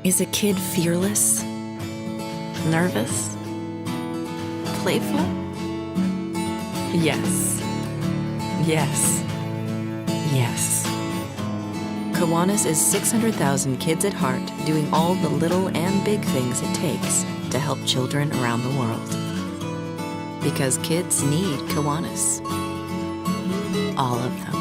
Is a kid fearless? Nervous? Playful? Yes. Yes. Yes. KIWANIS is 600,000 kids at heart doing all the little and big things it takes to help children around the world. Because kids need KIWANIS. All of them.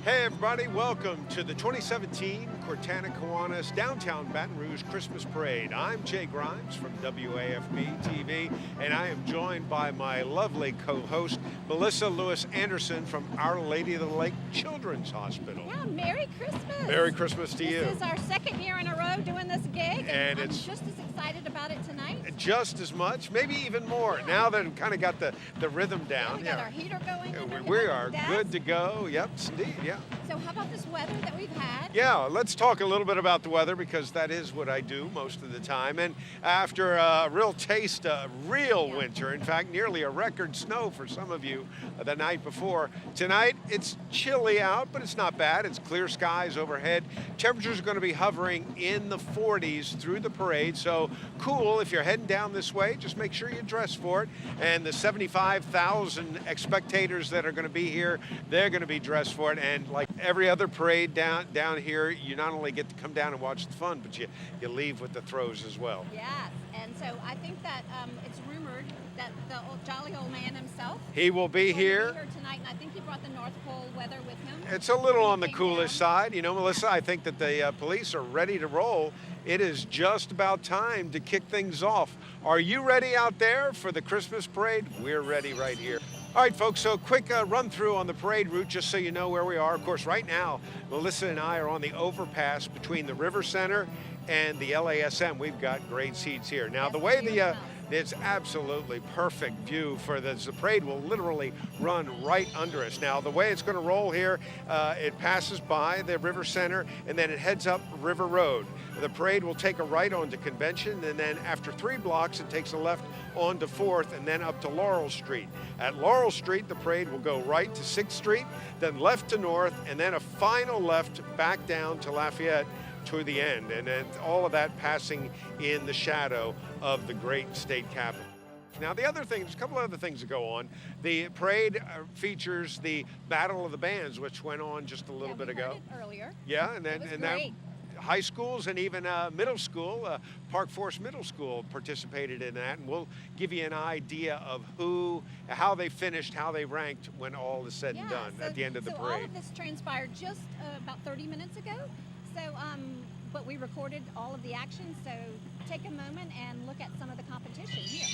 Hey everybody, welcome to the 2017 KIWANIS Downtown Baton Rouge Christmas Parade. I'm Jay Grimes from WAFB TV, and I am joined by my lovely co-host, Melissa Lewis Anderson from Our Lady of the Lake Children's Hospital. Yeah, Merry Christmas. Merry Christmas to you. This is our second year in a row doing this gig, and I'm it's just as excited about it tonight. Just as much, maybe even more. Yeah. Now that we've kind of got the rhythm down. We got our heater going. We are good to go. Yep, indeed, yeah. So how about this weather that we've had? Yeah, let's talk a little bit about the weather because that is what I do most of the time. And after a real taste of real winter, in fact, nearly a record snow for some of you the night before, tonight it's chilly out, but it's not bad. It's clear skies overhead. Temperatures are going to be hovering in the 40s through the parade, so cool. If you're heading down this way, just make sure you dress for it. And the 75,000 spectators that are going to be here, they're going to be dressed for it. And like every other parade down here, you not only get to come down and watch the fun, but you leave with the throws as well. Yes, and so I think that it's rumored that the jolly old man himself He will be here. Tonight, and I think he brought the North Pole weather with him. It's a little on the coolest side. You know, Melissa, I think that the police are ready to roll. It is just about time to kick things off. Are you ready out there for the Christmas parade? We're ready right here. All right, folks, so quick run through on the parade route just so you know where we are. Of course, right now, Melissa and I are on the overpass between the River Center and the LASM. We've got great seats here. Now, the way it's absolutely perfect view for this. The parade will literally run right under us. Now, the way it's going to roll here, it passes by the River Center and then it heads up River Road. The parade will take a right onto Convention, and then after 3 blocks, it takes a left onto 4th and then up to Laurel Street. At Laurel Street, the parade will go right to 6th Street, then left to North, and then a final left back down to Lafayette to the end, and then all of that passing in the shadow of the great state capitol. Now, the other thing, there's a couple other things that go on. The parade features the Battle of the Bands, which went on just a little bit ago. Earlier. Yeah, and then high schools and even middle school, Park Forest Middle School participated in that, and we'll give you an idea of how they finished, how they ranked when all is said and done at the end of the parade. All of this transpired just about 30 minutes ago. So, but we recorded all of the action, so take a moment and look at some of the competition here.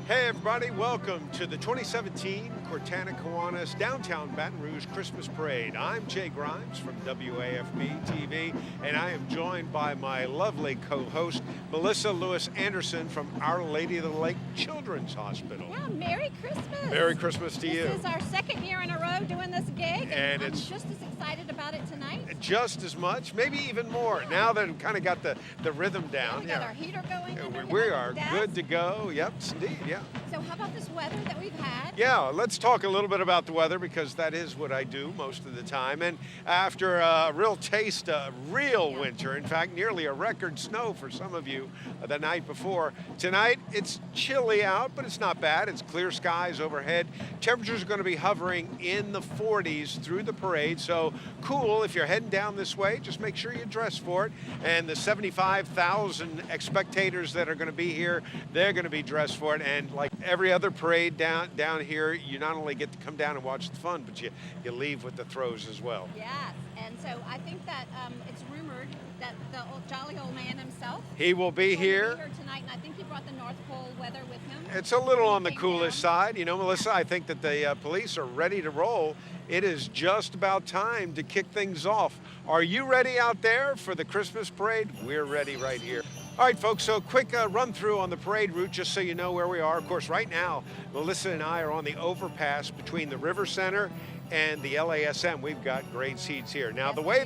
Hey everybody, welcome to the 2017 KIWANIS Downtown Baton Rouge Christmas Parade. I'm Jay Grimes from WAFB TV, and I am joined by my lovely co-host, Melissa Lewis Anderson from Our Lady of the Lake Children's Hospital. Yeah, Merry Christmas. Merry Christmas to you. This is our second year in a row doing this gig, and I'm it's just as excited about it tonight. Just as much, maybe even more. Now that we've kind of got the rhythm down. We got our heater going. We are good to go. Yep, indeed, yeah. So how about this weather that we've had? Yeah, let's talk a little bit about the weather because that is what I do most of the time. And after a real taste of real winter, in fact, nearly a record snow for some of you the night before, tonight it's chilly out, but it's not bad. It's clear skies overhead. Temperatures are going to be hovering in the 40s through the parade, so cool. If you're heading down this way, just make sure you dress for it. And the 75,000 spectators that are going to be here, they're going to be dressed for it. And like every other parade down here, you not only get to come down and watch the fun, but you leave with the throws as well. Yes, and so I think that it's rumored that the jolly old man himself, he will be here tonight, and I think he brought the North Pole weather with him. It's a little on the coolest side. You know, Melissa, I think that the police are ready to roll. It is just about time to kick things off. Are you ready out there for the Christmas parade? We're ready right here. All right, folks, so quick run through on the parade route just so you know where we are. Of course, right now, Melissa and I are on the overpass between the River Center and the LASM. We've got great seats here. Now, the way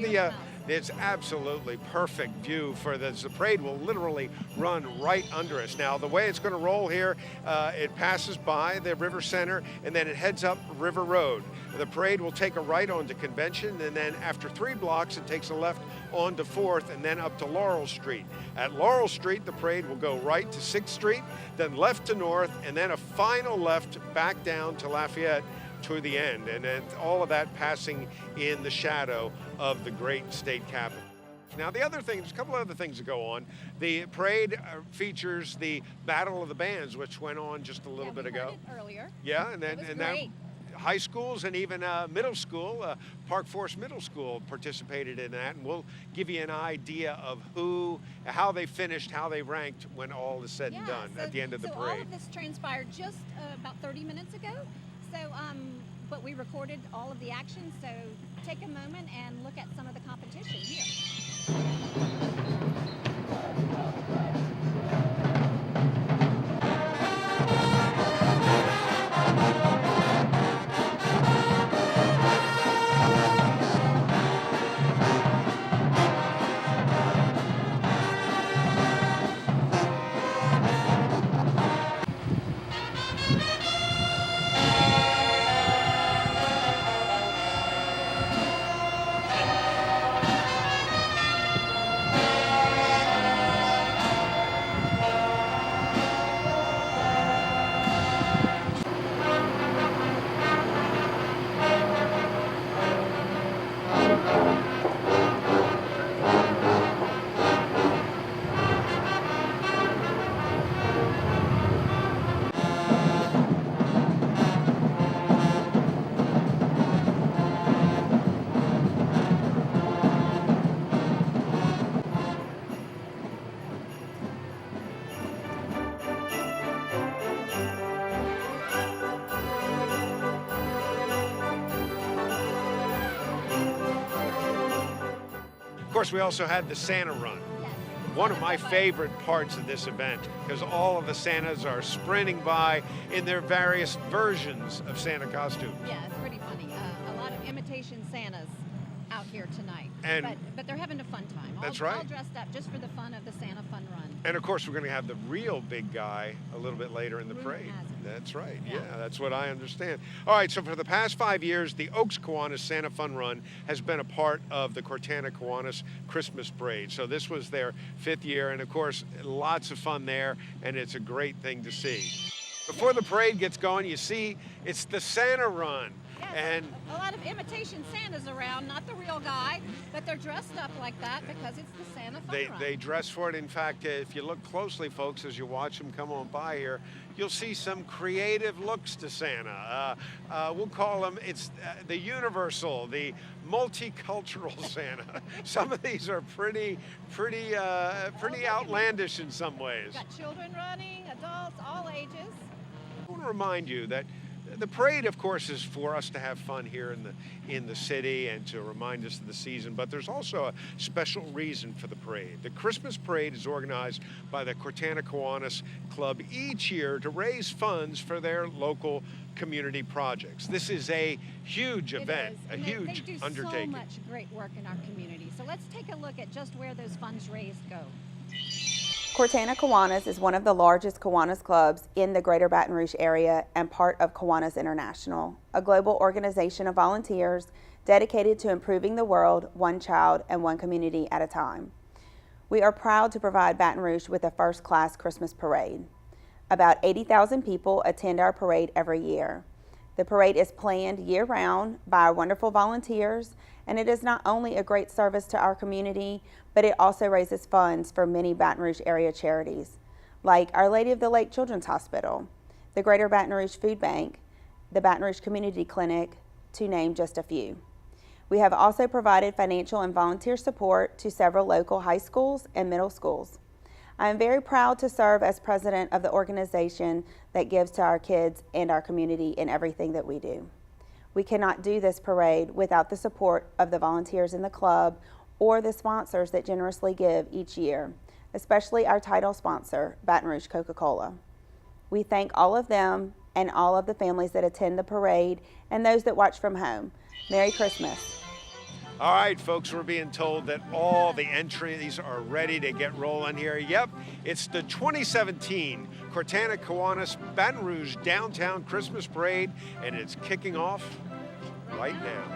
it's absolutely perfect view for this. The parade will literally run right under us. Now, the way it's going to roll here, it passes by the River Center and then it heads up River Road. The parade will take a right onto Convention, and then after 3 blocks, it takes a left onto 4th and then up to Laurel Street. At Laurel Street, the parade will go right to 6th Street, then left to North, and then a final left back down to Lafayette to the end, and then all of that passing in the shadow of the great state capitol. Now, the other thing, there's a couple of other things that go on. The parade features the Battle of the Bands, which went on just a little bit ago. Earlier. Yeah, and then high schools and even middle school, Park Forest Middle School participated in that, and we'll give you an idea of how they finished, how they ranked when all is said and done at the end of the parade. All of this transpired just about 30 minutes ago. So, but we recorded all of the action, so take a moment and look at some of the competition here. Of course, we also had the Santa Run. One of my favorite parts of this event, because all of the Santas are sprinting by in their various versions of Santa costumes. Yeah, it's pretty funny. A lot of imitation Santas out here tonight. But they're having a fun time. That's right. All dressed up just for the fun of the Santa Fun Run. And of course, we're going to have the real big guy a little bit later in the parade. That's right. Yeah, that's what I understand. All right, so for the past 5 years, the Oaks Kiwanis Santa Fun Run has been a part of the Cortana Kiwanis Christmas Parade. So this was their 5th year, and of course, lots of fun there, and it's a great thing to see. Before the parade gets going, you see, it's the Santa Run. And a lot of imitation Santas around, not the real guy, but they're dressed up like that because it's the Santa Fun Run. They dress for it. In fact, if you look closely, folks, as you watch them come on by here, you'll see some creative looks to Santa. We'll call them, it's the universal, the multicultural Santa. Some of these are pretty outlandish in some ways. Got children running, adults, all ages. I want to remind you that the parade, of course, is for us to have fun here in the city and to remind us of the season, but there's also a special reason for the parade. The Christmas parade is organized by the Cortana Kiwanis Club each year to raise funds for their local community projects. This is a huge event, a huge undertaking. They do so much great work in our community. So let's take a look at just where those funds raised go. Cortana Kiwanis is one of the largest Kiwanis clubs in the greater Baton Rouge area and part of Kiwanis International, a global organization of volunteers dedicated to improving the world one child and one community at a time. We are proud to provide Baton Rouge with a first-class Christmas parade. About 80,000 people attend our parade every year. The parade is planned year-round by our wonderful volunteers, and it is not only a great service to our community, but it also raises funds for many Baton Rouge area charities, like Our Lady of the Lake Children's Hospital, the Greater Baton Rouge Food Bank, the Baton Rouge Community Clinic, to name just a few. We have also provided financial and volunteer support to several local high schools and middle schools. I am very proud to serve as president of the organization that gives to our kids and our community in everything that we do. We cannot do this parade without the support of the volunteers in the club or the sponsors that generously give each year, especially our title sponsor, Baton Rouge Coca-Cola. We thank all of them and all of the families that attend the parade and those that watch from home. Merry Christmas. All right, folks, we're being told that all the entries are ready to get rolling here. Yep, it's the 2017 KIWANIS Baton Rouge Downtown Christmas Parade, and it's kicking off right now.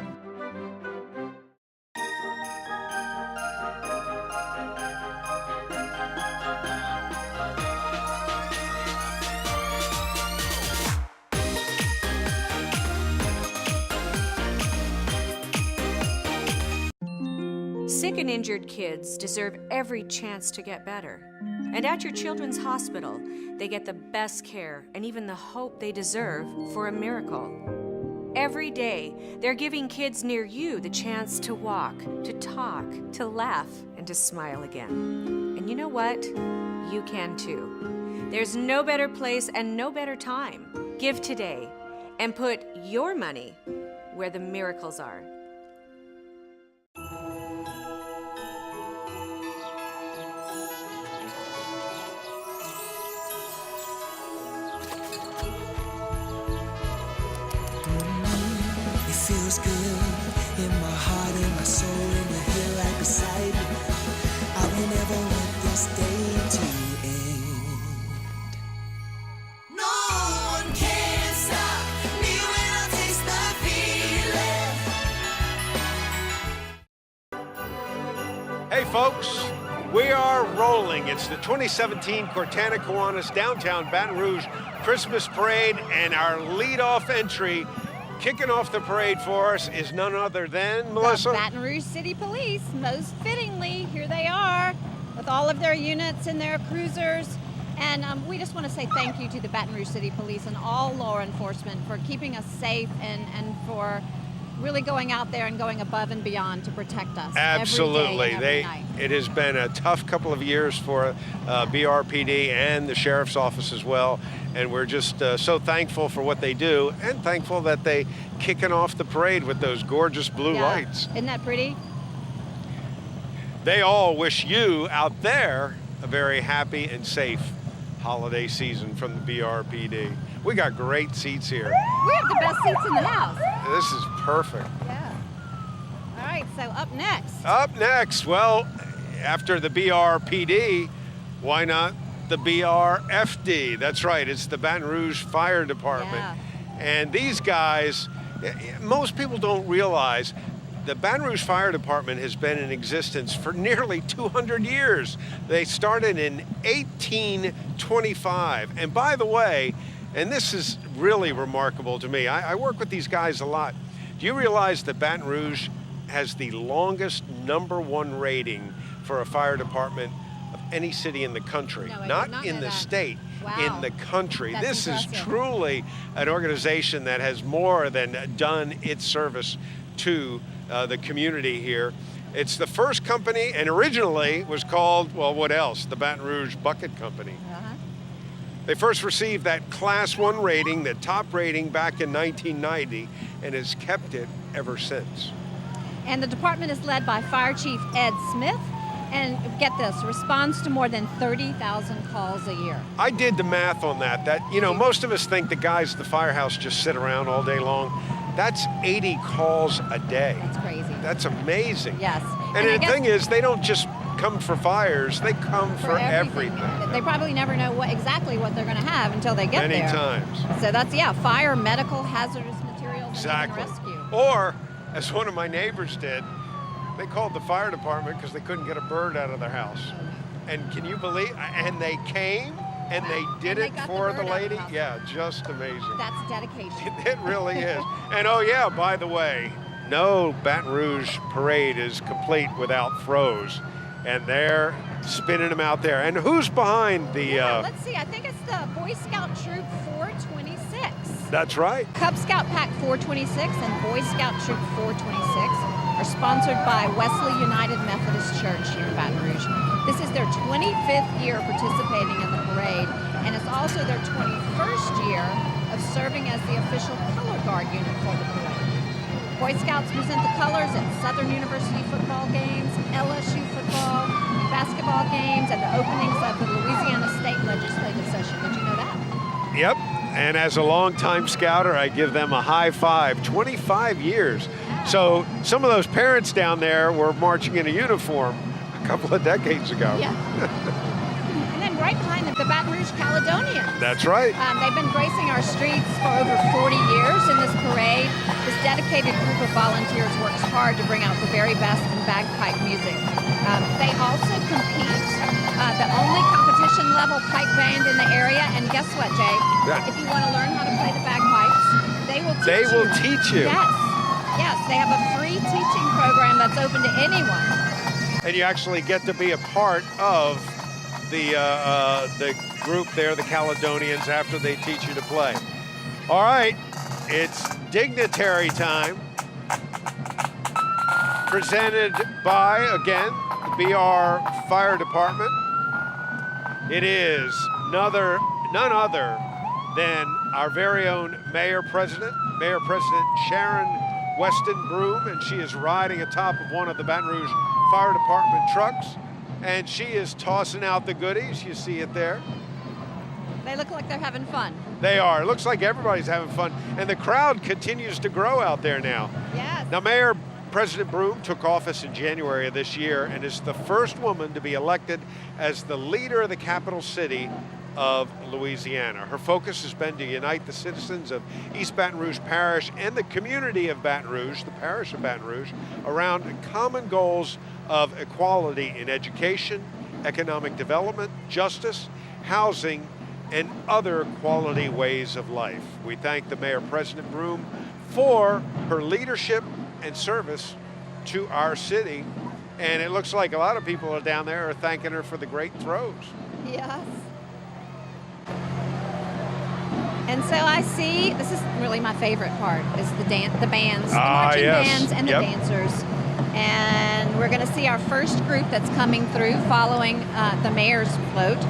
Sick and injured kids deserve every chance to get better. And at your children's hospital, they get the best care and even the hope they deserve for a miracle. Every day, they're giving kids near you the chance to walk, to talk, to laugh, and to smile again. And you know what? You can too. There's no better place and no better time. Give today and put your money where the miracles are. It feels good in my heart, in my soul, in the hill right beside me. I will never want this day to end. No one can stop me when I taste the feeling. Hey, folks, we are rolling. It's the 2017 KIWANIS Downtown Baton Rouge Christmas Parade, and our lead-off entry kicking off the parade for us is none other than, Melissa? The Baton Rouge City Police. Most fittingly, here they are with all of their units and their cruisers. And we just want to say thank you to the Baton Rouge City Police and all law enforcement for keeping us safe and for really going out there and going above and beyond to protect us. Absolutely. Every day and every night. It has been a tough couple of years for BRPD and the Sheriff's Office as well. And we're just so thankful for what they do, and thankful that they kicking off the parade with those gorgeous blue lights. Isn't that pretty? They all wish you out there a very happy and safe holiday season from the BRPD. We got great seats here. We have the best seats in the house. This is perfect. Yeah. All right, so up next. Up next, well, after the BRPD, why not the BRFD? That's right, it's the Baton Rouge Fire Department. Yeah. And these guys, most people don't realize, the Baton Rouge Fire Department has been in existence for nearly 200 years. They started in 1825. And by the way, and this is really remarkable to me, I work with these guys a lot. Do you realize that Baton Rouge has the longest #1 rating for a fire department of any city in the country? No, I did not not in know the that. state, Wow. in the country. That's This is impressive. truly an organization that has more than done its service to the community here. It's the first company, and originally was called, well, what else? The Baton Rouge Bucket Company. Uh-huh. They first received that Class 1 rating, the top rating, back in 1990, and has kept it ever since. And the department is led by Fire Chief Ed Smith. And get this, responds to more than 30,000 calls a year. I did the math on that. Most of us think the guys at the firehouse just sit around all day long. That's 80 calls a day. That's crazy. That's amazing. Yes. And I the guess thing is, they don't just come for fires, they come for everything. They probably never know exactly what they're going to have until they get Many there. times. So that's, fire, medical, hazardous materials, Exactly. and even rescue. Or, as one of my neighbors did, they called the fire department because they couldn't get a bird out of their house. And can you believe, and they came and they did And they it got the for bird the out of the lady? house. Yeah, just amazing. That's dedication. It really is. And oh yeah, by the way, no Baton Rouge parade is complete without throws. And they're spinning them out there. And who's behind the... Let's see, I think it's the Boy Scout Troop 426. That's right. Cub Scout Pack 426 and Boy Scout Troop 426 are sponsored by Wesley United Methodist Church here in Baton Rouge. This is their 25th year participating in the parade, and it's also their 21st year of serving as the official color guard unit for the parade. Boy Scouts present the colors at Southern University football games, LSU football, and basketball games, and the openings of the Louisiana State Legislative Session. Did you know that? Yep. And as a longtime scouter, I give them a high five. 25 years. So some of those parents down there were marching in a uniform a couple of decades ago. Yeah. And then right behind them, the Baton Rouge Caledonians. That's right. They've been gracing our streets for over 40 years in this parade. This dedicated group of volunteers works hard to bring out the very best in bagpipe music. They also compete, the only competition-level pipe band in the area. And guess what, Jay? Yeah. If you want to learn how to play the bagpipes, they will teach you. They will teach you. Yes. Yes, they have a free teaching program that's open to anyone. And you actually get to be a part of the group there, the Caledonians, after they teach you to play. All right, it's dignitary time. Presented by, again, the BR Fire Department. It is none other than our very own Mayor President Sharon Weston Broom, and she is riding atop of one of the Baton Rouge Fire Department trucks, and she is tossing out the goodies. You see it there. They look like they're having fun. They are. It looks like everybody's having fun, and the crowd continues to grow out there now. Yes. Now, Mayor President Broom took office in January of this year and is the first woman to be elected as the leader of the capital city of Louisiana. Her focus has been to unite the citizens of East Baton Rouge Parish and the community of Baton Rouge, the parish of Baton Rouge, around common goals of equality in education, economic development, justice, housing, and other quality ways of life. We thank the Mayor President Broom for her leadership and service to our city, and it looks like a lot of people are down there are thanking her for the great throws. Yes. And so I see, this is really my favorite part, is the bands, the marching bands and the dancers. And we're gonna see our first group that's coming through following the mayor's float.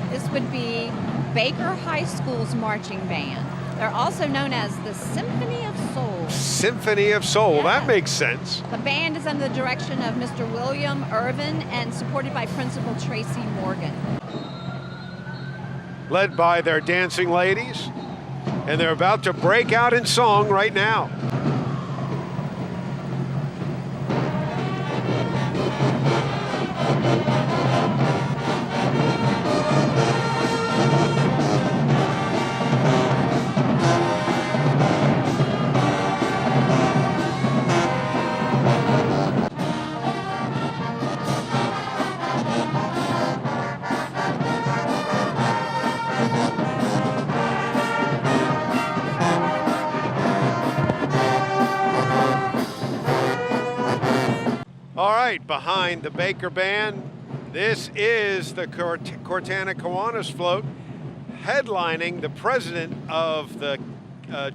This would be Baker High School's marching band. They're also known as the Symphony of Soul. Symphony of Soul, Yes. That makes sense. The band is under the direction of Mr. William Irvin and supported by Principal Tracy Morgan. Led by their dancing ladies, and they're about to break out in song right now. All right, behind the Baker Band, this is the Cortana Kiwanis float, headlining the president of the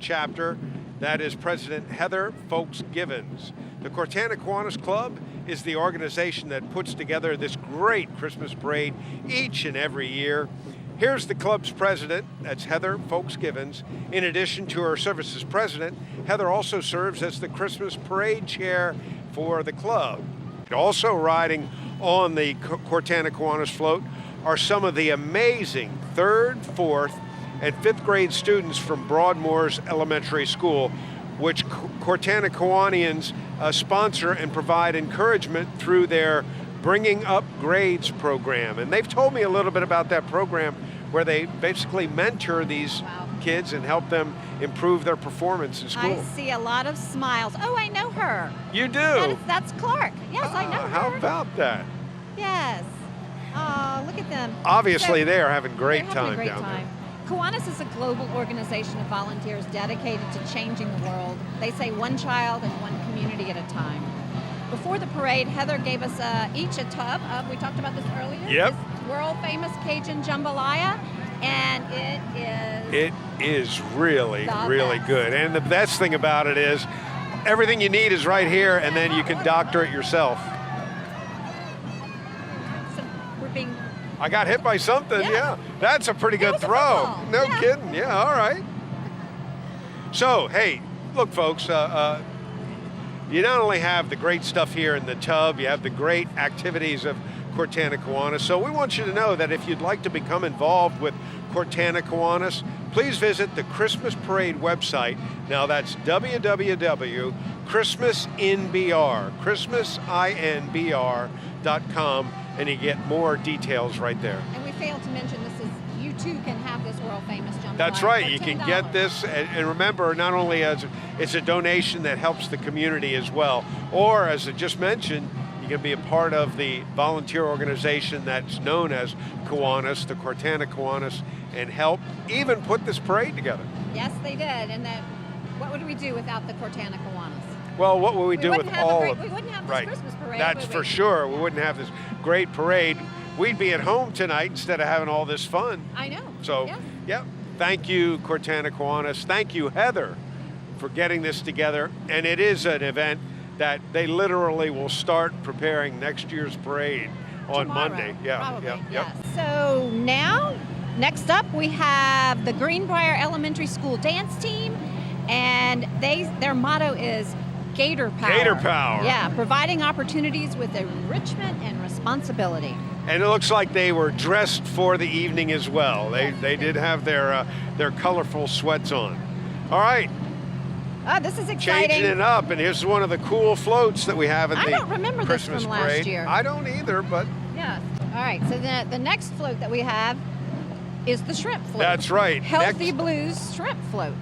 chapter, that is President Heather Folks Givens. The Cortana Kiwanis Club is the organization that puts together this great Christmas parade each and every year. Here's the club's president, that's Heather Folks Givens. In addition to her service as president, Heather also serves as the Christmas parade chair for the club. Also riding on the Cortana Kiwanis float are some of the amazing 3rd, 4th, and 5th grade students from Broadmoor's Elementary School, which Cortana Kiwanians sponsor and provide encouragement through their Bringing Up Grades program. And they've told me a little bit about that program where they basically mentor these kids and help them improve their performance in school. I see a lot of smiles. Oh, I know her. You do? That's Clark. Yes, I know her. How about that? Yes. Oh, look at them. Obviously, they are having great they're having time a great down time. there. Kiwanis is a global organization of volunteers dedicated to changing the world. They say one child and one community at a time. Before the parade, Heather gave us each a tub of, we talked about this earlier, Yep. this world famous Cajun jambalaya. And It is really, really best. good. And the best thing about it is everything you need is right here, and then you can doctor it yourself. So we're being. I got hit by something, Yeah. yeah. That's a pretty good was a throw. football. No Yeah. kidding, yeah, all right. So, hey, look, folks, you not only have the great stuff here in the tub, you have the great activities of Cortana Kiwanis. So we want you to know that if you'd like to become involved with Cortana Kiwanis, please visit the Christmas Parade website. Now that's www.christmasinbr.com, and you get more details right there. And we failed to mention you too can have this world famous jambalaya. That's right. for You can $10. get this, and remember, not only as it's a donation that helps the community as well, or as I just mentioned, you can be a part of the volunteer organization that's known as Kiwanis, the Cortana Kiwanis, and help even put this parade together. Yes, they did. And then, what would we do without the Cortana Kiwanis? Well, what would we do with wouldn't have all we of wouldn't have this right? Christmas parade. That's would for we? sure. We wouldn't have this great parade. We'd be at home tonight instead of having all this fun. I know. So, yes. yeah, thank you, Cortana Kiwanis. Thank you, Heather, for getting this together. And it is an event that they literally will start preparing next year's parade on Tomorrow, Monday. Yeah, probably, yeah, yes. So now, next up, we have the Greenbrier Elementary School dance team, and their motto is Gator Power. Gator Power. Yeah, providing opportunities with enrichment and responsibility. And it looks like they were dressed for the evening as well. They did have their colorful sweats on. All right. Oh, this is exciting. Changing it up, and here's one of the cool floats that we have at I the don't remember this Christmas from last parade. year. I don't either, but Yes. All right, so the next float that we have is the shrimp float. that's right. Healthy Next, Blues shrimp float.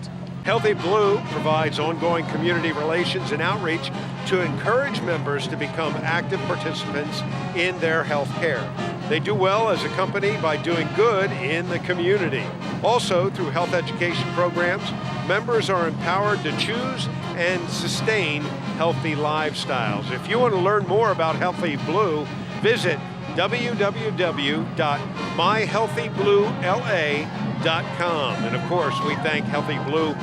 Healthy Blue provides ongoing community relations and outreach to encourage members to become active participants in their health care. They do well as a company by doing good in the community. Also, through health education programs, members are empowered to choose and sustain healthy lifestyles. If you want to learn more about Healthy Blue, visit www.myhealthybluela.com. And of course, we thank Healthy Blue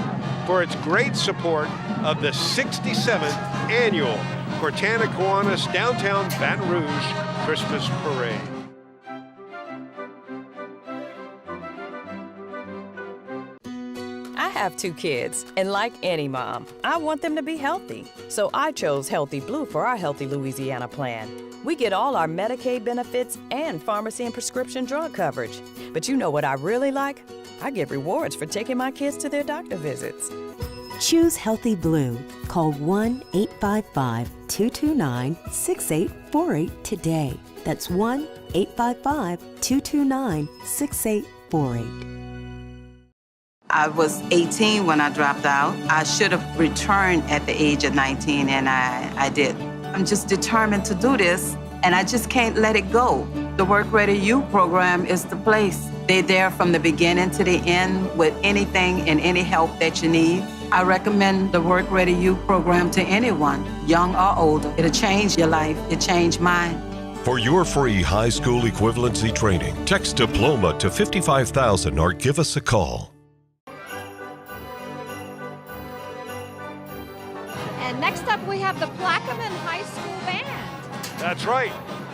for its great support of the 67th annual Cortana Kiwanis Downtown Baton Rouge Christmas Parade. I have 2 kids, and like any mom, I want them to be healthy. So I chose Healthy Blue for our Healthy Louisiana plan. We get all our Medicaid benefits and pharmacy and prescription drug coverage. But you know what I really like? I get rewards for taking my kids to their doctor visits. Choose Healthy Blue. Call 1-855-229-6848 today. That's 1-855-229-6848. I was 18 when I dropped out. I should have returned at the age of 19, and I did. I'm just determined to do this, and I just can't let it go. The Work Ready You program is the place. They're there from the beginning to the end with anything and any help that you need. I recommend the Work Ready You program to anyone, young or older. It'll change your life. It changed mine. For your free high school equivalency training, text diploma to 55,000 or give us a call. And next up, we have the Plaquemine High School Band. That's right.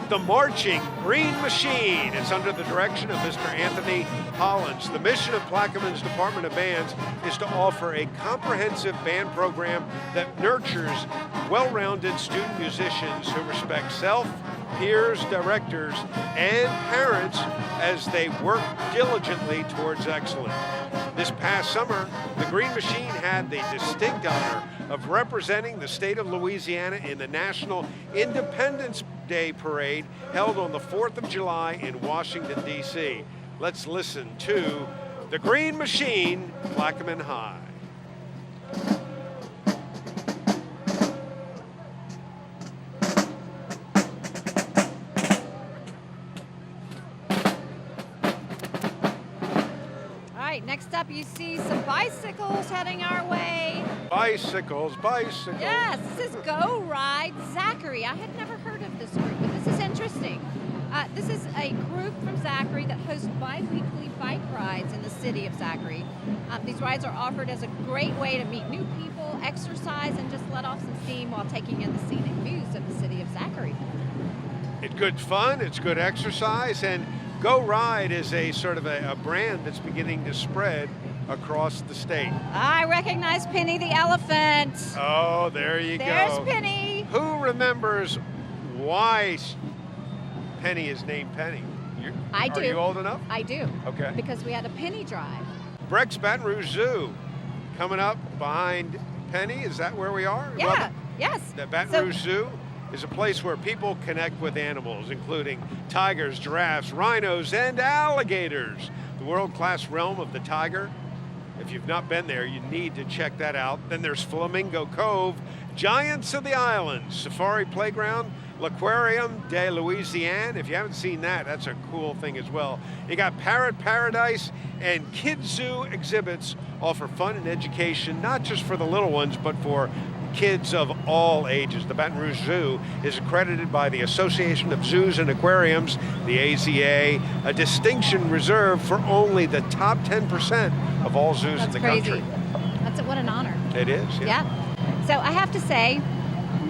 The Marching Green Machine. It's under the direction of Mr. Anthony Hollins. The mission of Plaquemine's Department of Bands is to offer a comprehensive band program that nurtures well-rounded student musicians who respect self, peers, directors, and parents as they work diligently towards excellence. This past summer, the Green Machine had the distinct honor of representing the state of Louisiana in the National Independence Day Parade held on the 4th of July in Washington, D.C. Let's listen to the Green Machine, Plaquemine High. All right, next up, you see some bicycles heading our way. Bicycles, bicycles. Yes, this is Go Ride Zachary. I had never heard of this group, but this is interesting. This is a group from Zachary that hosts bi-weekly bike rides in the city of Zachary. These rides are offered as a great way to meet new people, exercise, and just let off some steam while taking in the scenic views of the city of Zachary. It's good fun, it's good exercise, and Go Ride is a sort of a brand that's beginning to spread across the state. I recognize Penny the elephant. Oh, there you go. There's Penny. Who remembers why Penny is named Penny? I do. Are you old enough? I do. Okay. Because we had a penny drive. Breck's Baton Rouge Zoo coming up behind Penny. Is that where we are? Yeah, Well, yes. the Baton Rouge Zoo is a place where people connect with animals, including tigers, giraffes, rhinos, and alligators. The world-class realm of the tiger. If you've not been there, you need to check that out. Then there's Flamingo Cove, Giants of the Islands, Safari Playground, L'Aquarium de Louisiane. If you haven't seen that, that's a cool thing as well. You got Parrot Paradise, and Kids Zoo exhibits offer fun and education, not just for the little ones, but for kids of all ages. The Baton Rouge Zoo is accredited by the Association of Zoos and Aquariums, the AZA, a distinction reserved for only the top 10% of all zoos in the country. What an honor. It is, yeah. So I have to say,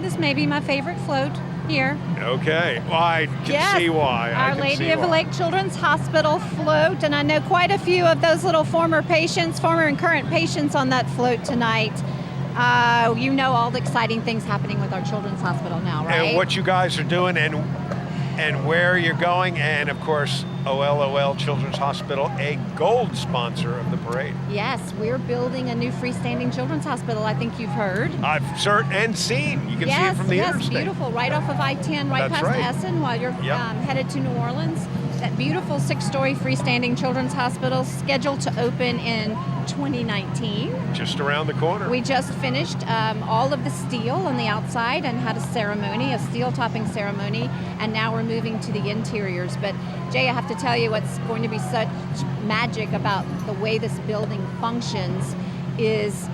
this may be my favorite float here. Okay, well, I can see why. Our Lady of the Lake Children's Hospital float, and I know quite a few of those little former and current patients on that float tonight. You know all the exciting things happening with our Children's Hospital now, right? And what you guys are doing and where you're going, and of course, OLOL Children's Hospital, a gold sponsor of the parade. Yes, we're building a new freestanding children's hospital. I think you've heard. I've heard and seen. You can see it from the interstate. Yes, beautiful. Right off of I-10, right That's past right. Essen, while you're headed to New Orleans. That beautiful 6-story freestanding children's hospital scheduled to open in 2019. Just around the corner. We just finished all of the steel on the outside and had a steel topping ceremony, and now we're moving to the interiors. But Jay, I have to tell you what's going to be such magic about the way this building functions is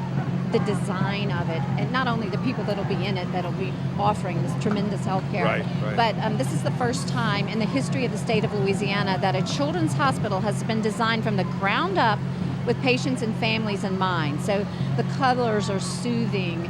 the design of it, and not only the people that'll be in it that'll be offering this tremendous health care, right. but this is the first time in the history of the state of Louisiana that a children's hospital has been designed from the ground up with patients and families in mind. So the colors are soothing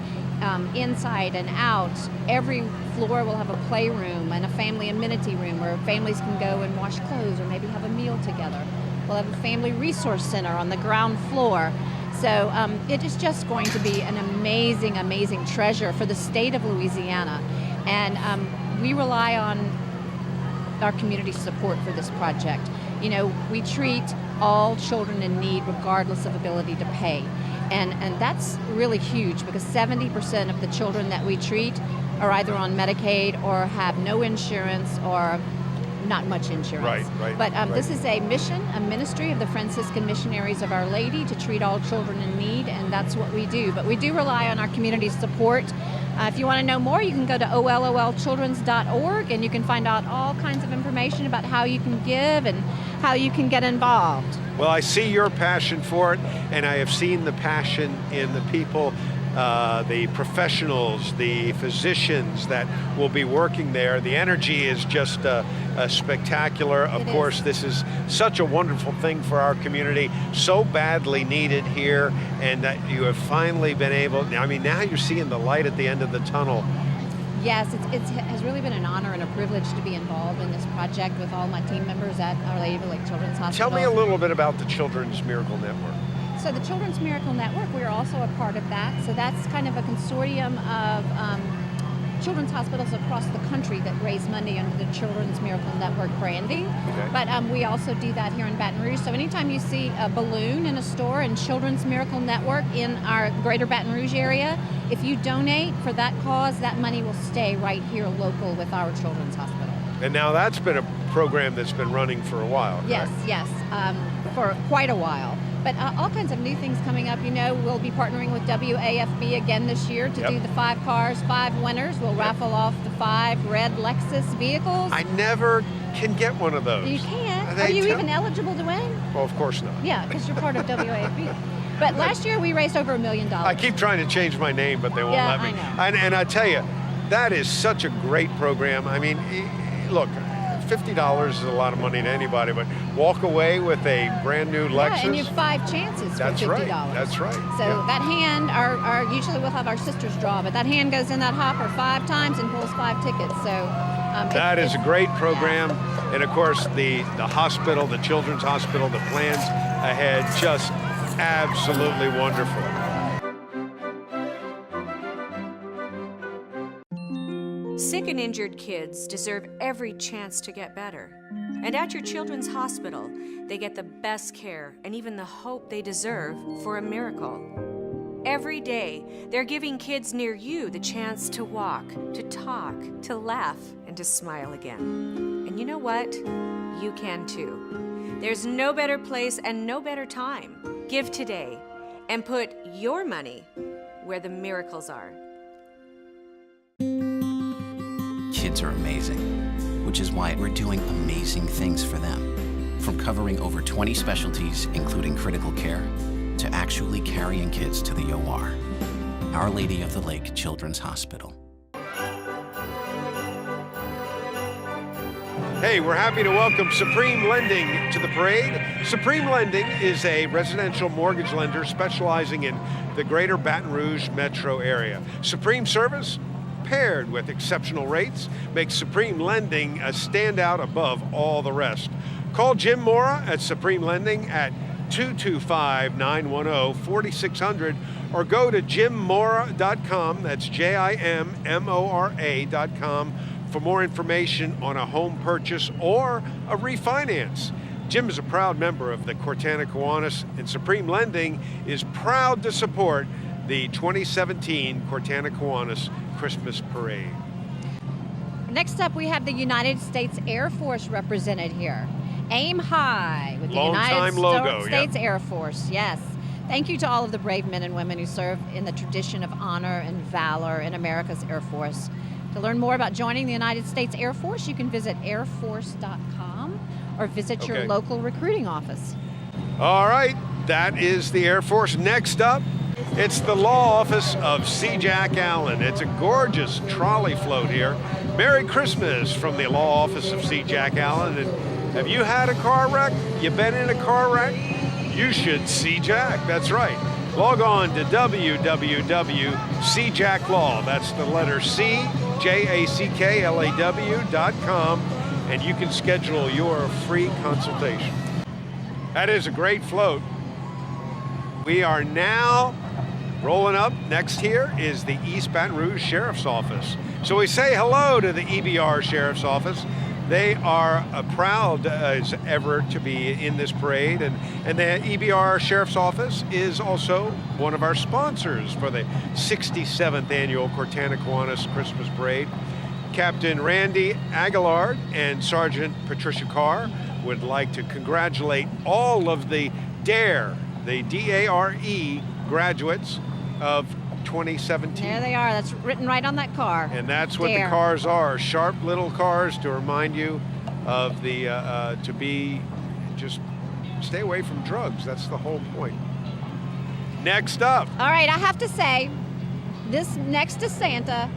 inside and out. Every floor will have a playroom and a family amenity room where families can go and wash clothes or maybe have a meal together. We'll have a family resource center on the ground floor. So it is just going to be an amazing, amazing treasure for the state of Louisiana. And we rely on our community support for this project. You know, we treat all children in need regardless of ability to pay. And that's really huge because 70% of the children that we treat are either on Medicaid or have no insurance or not much insurance. Right. But this is a ministry of the Franciscan Missionaries of Our Lady to treat all children in need, and that's what we do. But we do rely on our community support. If you want to know more, you can go to ololchildrens.org, and you can find out all kinds of information about how you can give and how you can get involved. Well, I see your passion for it, and I have seen the passion in the people, the professionals, the physicians that will be working there. The energy is just spectacular. Of course, this is such a wonderful thing for our community, so badly needed here, and that you have finally been able, I mean, now you're seeing the light at the end of the tunnel. Yes, it has really been an honor and a privilege to be involved in this project with all my team members at Our Lady of the Lake Children's Hospital. Tell me a little bit about the Children's Miracle Network. So the Children's Miracle Network, we're also a part of that. So that's kind of a consortium of children's hospitals across the country that raise money under the Children's Miracle Network branding. Okay. But we also do that here in Baton Rouge. So anytime you see a balloon in a store and Children's Miracle Network in our greater Baton Rouge area, if you donate for that cause, that money will stay right here local with our Children's Hospital. And now that's been a program that's been running for a while. Yes, for quite a while. But all kinds of new things coming up. You know, we'll be partnering with WAFB again this year to do the 5 cars, 5 winners. We'll raffle off the 5 red Lexus vehicles. I never can get one of those. You can't. Are you even eligible to win? Well, of course not. Yeah, because you're part of WAFB. But last year we raised over $1 million. I keep trying to change my name, but they won't let me. I know. And I tell you, that is such a great program. I mean, look, $50 is a lot of money to anybody, but walk away with a brand new Lexus. Yeah, and you have 5 chances for $50. Right. That's right. So yeah. that hand, usually we'll have our sisters draw, but that hand goes in that hopper 5 times and pulls 5 tickets. So that is a great program. Yeah. And of course, the hospital, the Children's Hospital, the plans ahead, just absolutely wonderful. Sick and injured kids deserve every chance to get better. And at your children's hospital, they get the best care and even the hope they deserve for a miracle. Every day, they're giving kids near you the chance to walk, to talk, to laugh, and to smile again. And you know what? You can too. There's no better place and no better time. Give today and put your money where the miracles are. Kids are amazing, which is why we're doing amazing things for them. From covering over 20 specialties, including critical care, to actually carrying kids to the OR. Our Lady of the Lake Children's Hospital. Hey, we're happy to welcome Supreme Lending to the parade. Supreme Lending is a residential mortgage lender specializing in the greater Baton Rouge metro area. Supreme service, paired with exceptional rates, makes Supreme Lending a standout above all the rest. Call Jim Mora at Supreme Lending at 225-910-4600 or go to jimmora.com, that's JIMMORA.com, for more information on a home purchase or a refinance. Jim is a proud member of the Kiwanis, and Supreme Lending is proud to support the 2017 Kiwanis Christmas Parade. Next up, we have the United States Air Force represented here. Aim high with the United States Air Force, yes. Thank you to all of the brave men and women who serve in the tradition of honor and valor in America's Air Force. To learn more about joining the United States Air Force, you can visit airforce.com or visit your local recruiting office. All right, that is the Air Force. Next up, it's the law office of C. Jack Allen. It's a gorgeous trolley float here. Merry Christmas from the law office of C. Jack Allen. And have you had a car wreck? You been in a car wreck? You should see Jack. That's right. Log on to www.cjacklaw. That's the letter C, JACKLAW.com, and you can schedule your free consultation. That is a great float. We are now rolling up. Next here is the East Baton Rouge Sheriff's Office. So we say hello to the EBR Sheriff's Office. They are proud as ever to be in this parade, and the EBR Sheriff's Office is also one of our sponsors for the 67th annual Kiwanis Christmas Parade. Captain Randy Aguilar and Sergeant Patricia Carr would like to congratulate all of the DARE, the D-A-R-E graduates of 2017. There they are. That's written right on that car. And that's what the cars are. Sharp little cars to remind you of the, just stay away from drugs. That's the whole point. Next up. All right, I have to say, this next to Santa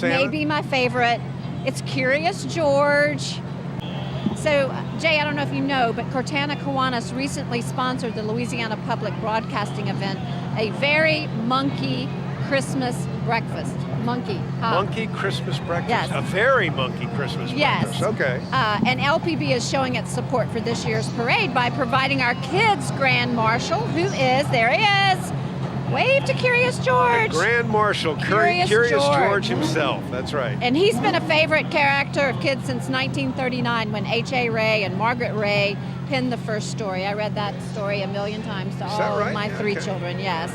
may be my favorite. It's Curious George. So, Jay, I don't know if you know, but Kiwanis recently sponsored the Louisiana Public Broadcasting event, a very monkey Christmas breakfast. Monkey Christmas breakfast? Yes. A very monkey Christmas breakfast. Okay. And LPB is showing its support for this year's parade by providing our kids' Grand Marshal, who is, there he is, wave to Curious George. The Grand Marshal, Curious George himself. That's right. And he's been a favorite character of kids since 1939 when H.A. Ray and Margaret Ray penned the first story. I read that story a million times to all of my 3 children, yes.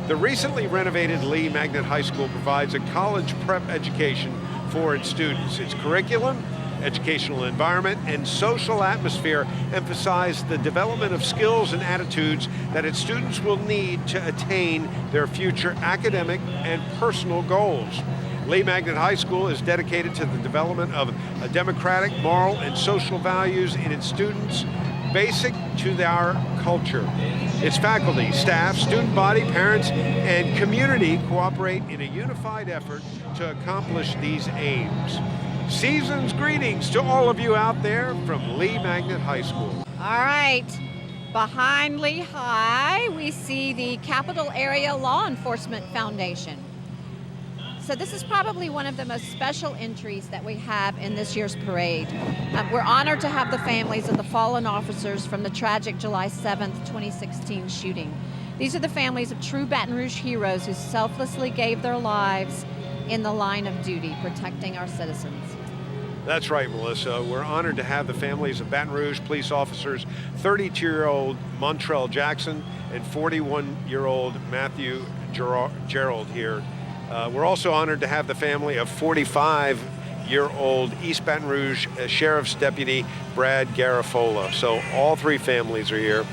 The recently renovated Lee Magnet High School provides a college prep education for its students. Its curriculum, educational environment, and social atmosphere emphasize the development of skills and attitudes that its students will need to attain their future academic and personal goals. Lee Magnet High School is dedicated to the development of a democratic, moral, and social values in its students, basic to our culture. Its faculty, staff, student body, parents, and community cooperate in a unified effort to accomplish these aims. Season's greetings to all of you out there from Lee Magnet High School. All right, behind Lee High, we see the Capital Area Law Enforcement Foundation. So this is probably one of the most special entries that we have in this year's parade. We're honored to have the families of the fallen officers from the tragic July 7th, 2016 shooting. These are the families of true Baton Rouge heroes who selflessly gave their lives in the line of duty, protecting our citizens. That's right, Melissa. We're honored to have the families of Baton Rouge police officers 32-year-old Montrell Jackson and 41-year-old Matthew Gerald here. We're also honored to have the family of 45-year-old East Baton Rouge Sheriff's Deputy Brad Garafola. So all three families are here.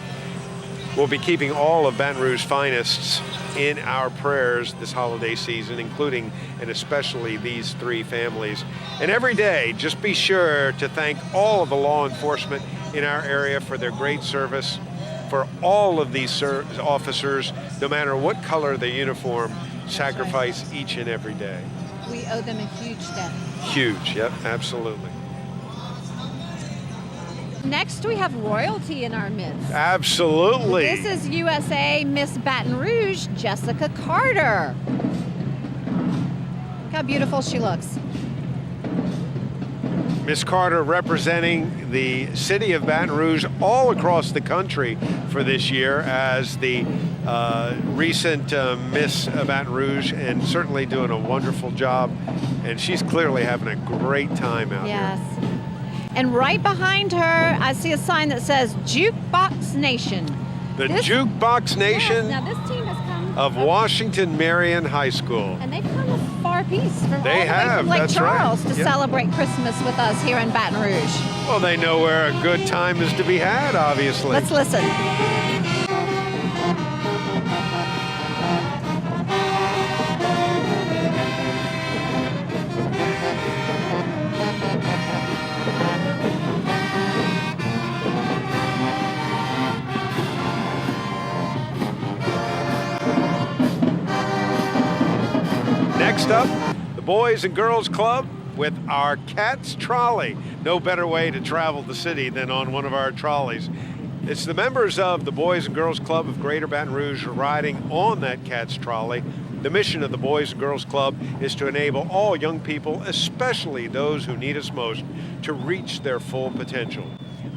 We'll be keeping all of Baton Rouge's finest in our prayers this holiday season, including and especially these three families. And every day, just be sure to thank all of the law enforcement in our area for their great service. For all of these officers, no matter what color their uniform, sacrifice each and every day. We owe them a huge debt. Huge, yep, absolutely. Next, we have royalty in our midst. Absolutely. This is USA Miss Baton Rouge, Jessica Carter. Look how beautiful she looks. Miss Carter representing the city of Baton Rouge all across the country for this year as the recent Miss Baton Rouge, and certainly doing a wonderful job. And she's clearly having a great time out Yes. And right behind her, I see a sign that says Jukebox Nation. The Jukebox Nation Yes, now this team has come of Washington Marion High School. And they've come a far piece from They all the way have, from Lake that's Charles right. to Yep. celebrate Christmas with us here in Baton Rouge. Well, they know where a good time is to be had, obviously. Let's listen. Next up, the Boys and Girls Club with our Cats Trolley. No better way to travel the city than on one of our trolleys. It's the members of the Boys and Girls Club of Greater Baton Rouge riding on that Cats Trolley. The mission of the Boys and Girls Club is to enable all young people, especially those who need us most, to reach their full potential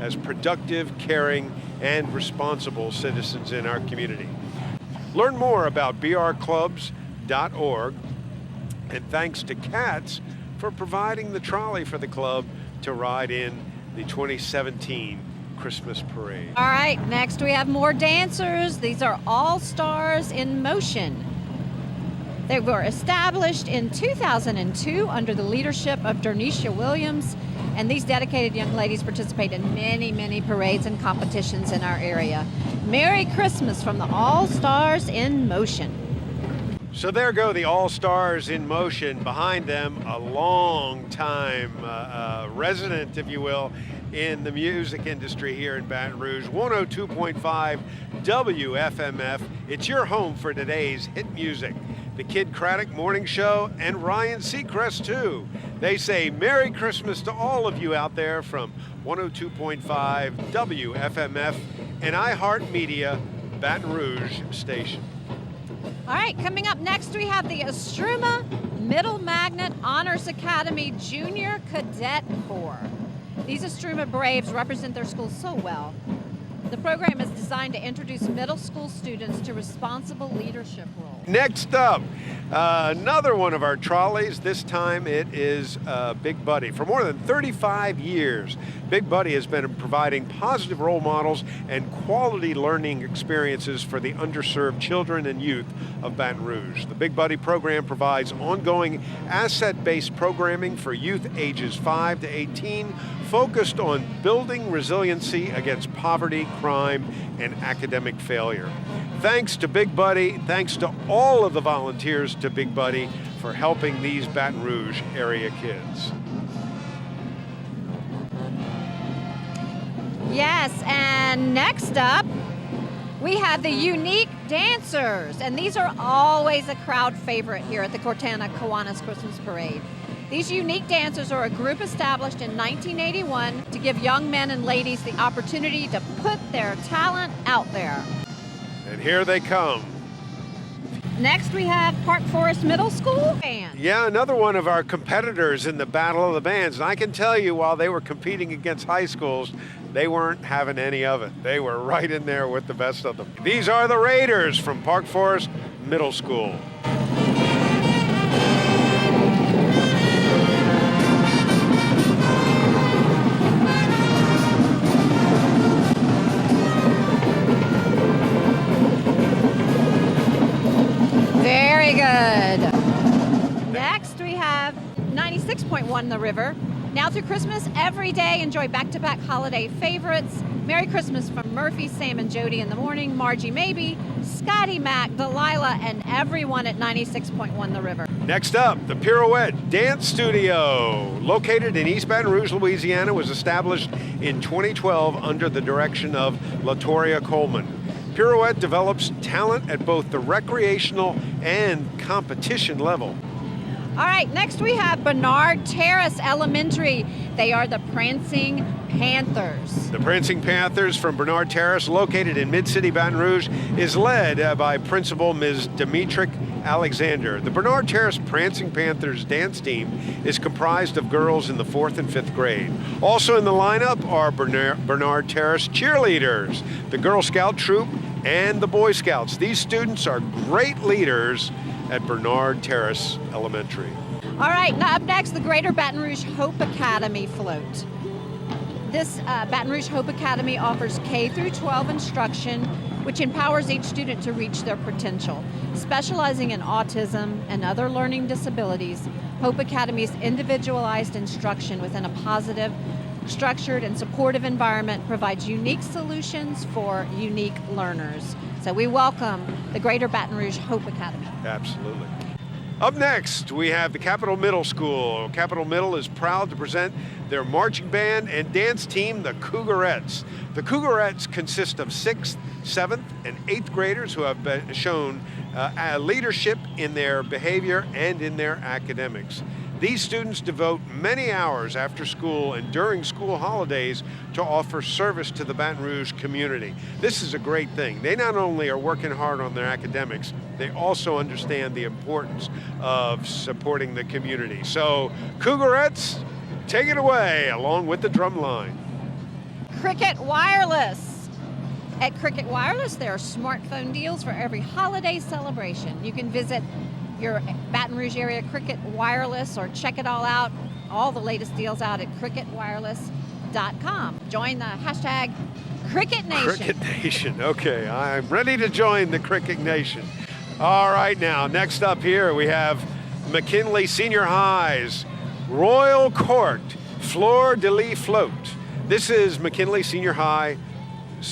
as productive, caring, and responsible citizens in our community. Learn more about brclubs.org. And thanks to Cats for providing the trolley for the club to ride in the 2017 Christmas parade. All right, next we have more dancers. These are All Stars in Motion. They were established in 2002 under the leadership of Dernisha Williams, and these dedicated young ladies participate in many, many parades and competitions in our area. Merry Christmas from the All Stars in Motion. So there go the All-Stars in Motion. Behind them, a long-time resident, if you will, in the music industry here in Baton Rouge. 102.5 WFMF. It's your home for today's hit music. The Kid Craddock Morning Show and Ryan Seacrest, too. They say Merry Christmas to all of you out there from 102.5 WFMF and iHeartMedia Baton Rouge station. All right, coming up next, we have the Estruma Middle Magnet Honors Academy Junior Cadet Corps. These Estruma Braves represent their school so well. The program is designed to introduce middle school students to responsible leadership roles. Next up, another one of our trolleys. This time it is Big Buddy. For more than 35 years, Big Buddy has been providing positive role models and quality learning experiences for the underserved children and youth of Baton Rouge. The Big Buddy program provides ongoing asset-based programming for youth ages 5 to 18, focused on building resiliency against poverty, crime, and academic failure. Thanks to Big Buddy, thanks to all of the volunteers to Big Buddy for helping these Baton Rouge area kids. Yes, and next up, we have the Unique Dancers, and these are always a crowd favorite here at the Cortana Kiwanis Christmas Parade. These unique dancers are a group established in 1981 to give young men and ladies the opportunity to put their talent out there. And here they come. Next, we have Park Forest Middle School Band. Yeah, another one of our competitors in the Battle of the Bands. And I can tell you, while they were competing against high schools, they weren't having any of it. They were right in there with the best of them. These are the Raiders from Park Forest Middle School. Very good. Next, we have 96.1 The River. Now through Christmas, every day, enjoy back-to-back holiday favorites. Merry Christmas from Murphy, Sam, and Jody in the morning, Margie Maybe, Scotty Mac, Delilah, and everyone at 96.1 The River. Next up, the Pirouette Dance Studio, located in East Baton Rouge, Louisiana, was established in 2012 under the direction of LaToria Coleman. Pirouette develops talent at both the recreational and competition level. All right, next we have Bernard Terrace Elementary. They are the Prancing Panthers. The Prancing Panthers from Bernard Terrace, located in Mid-City Baton Rouge, is led by Principal Ms. Demetric Alexander. The Bernard Terrace Prancing Panthers dance team is comprised of girls in the 4th and 5th grade. Also in the lineup are Bernard Terrace cheerleaders, the Girl Scout troop, and the Boy Scouts. These students are great leaders at Bernard Terrace Elementary. All right, now up next, the Greater Baton Rouge Hope Academy float. This Baton Rouge Hope Academy offers K through 12 instruction, which empowers each student to reach their potential. Specializing in autism and other learning disabilities, Hope Academy's individualized instruction within a positive, structured, and supportive environment provides unique solutions for unique learners. So we welcome the Greater Baton Rouge Hope Academy. Absolutely. Up next, we have the Capitol Middle School. Capitol Middle is proud to present their marching band and dance team, the Cougarettes. The Cougarettes consist of 6th, 7th, and 8th graders who have shown leadership in their behavior and in their academics. These students devote many hours after school and during school holidays to offer service to the Baton Rouge community. This is a great thing. They not only are working hard on their academics, they also understand the importance of supporting the community. So, Cougarettes, take it away, along with the drum line. Cricket Wireless. At Cricket Wireless, there are smartphone deals for every holiday celebration. You can visit your Baton Rouge area Cricket Wireless or check it all the latest deals out at cricketwireless.com. Join the hashtag Cricket Nation. Cricket Nation, okay, I'm ready to join the Cricket Nation. All right, now, next up here we have McKinley Senior High's Royal Court Fleur de Lis Float. This is McKinley Senior High,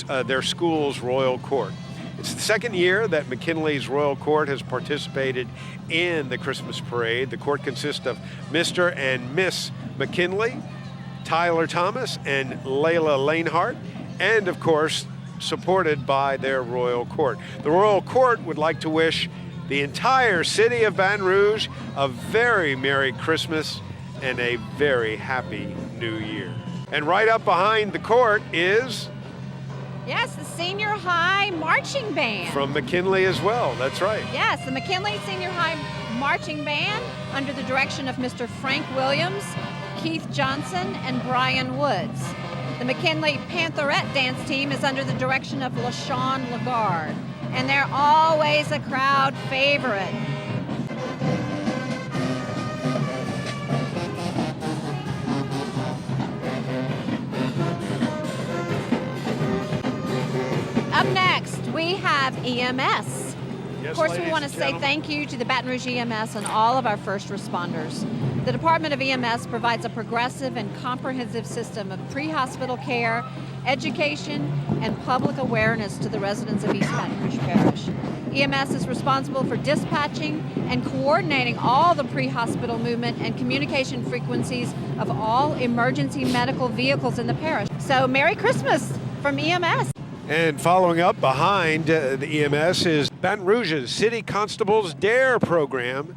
their school's Royal Court. It's the second year that McKinley's Royal Court has participated in the Christmas parade. The court consists of Mr. and Miss McKinley, Tyler Thomas, and Layla Lanehart, and of course, supported by their Royal Court. The Royal Court would like to wish the entire city of Baton Rouge a very Merry Christmas and a very Happy New Year. And right up behind the court is... Yes, the Senior High Marching Band. From McKinley as well, that's right. Yes, the McKinley Senior High Marching Band under the direction of Mr. Frank Williams, Keith Johnson, and Brian Woods. The McKinley Pantherette dance team is under the direction of LaShawn Lagarde, and they're always a crowd favorite. Up next, we have EMS. Of course, we want to say thank you to the Baton Rouge EMS and all of our first responders. The Department of EMS provides a progressive and comprehensive system of pre-hospital care, education, and public awareness to the residents of East Baton Rouge Parish. EMS is responsible for dispatching and coordinating all the pre-hospital movement and communication frequencies of all emergency medical vehicles in the parish. So, Merry Christmas from EMS. And following up behind the EMS is Baton Rouge's City Constable's DARE program.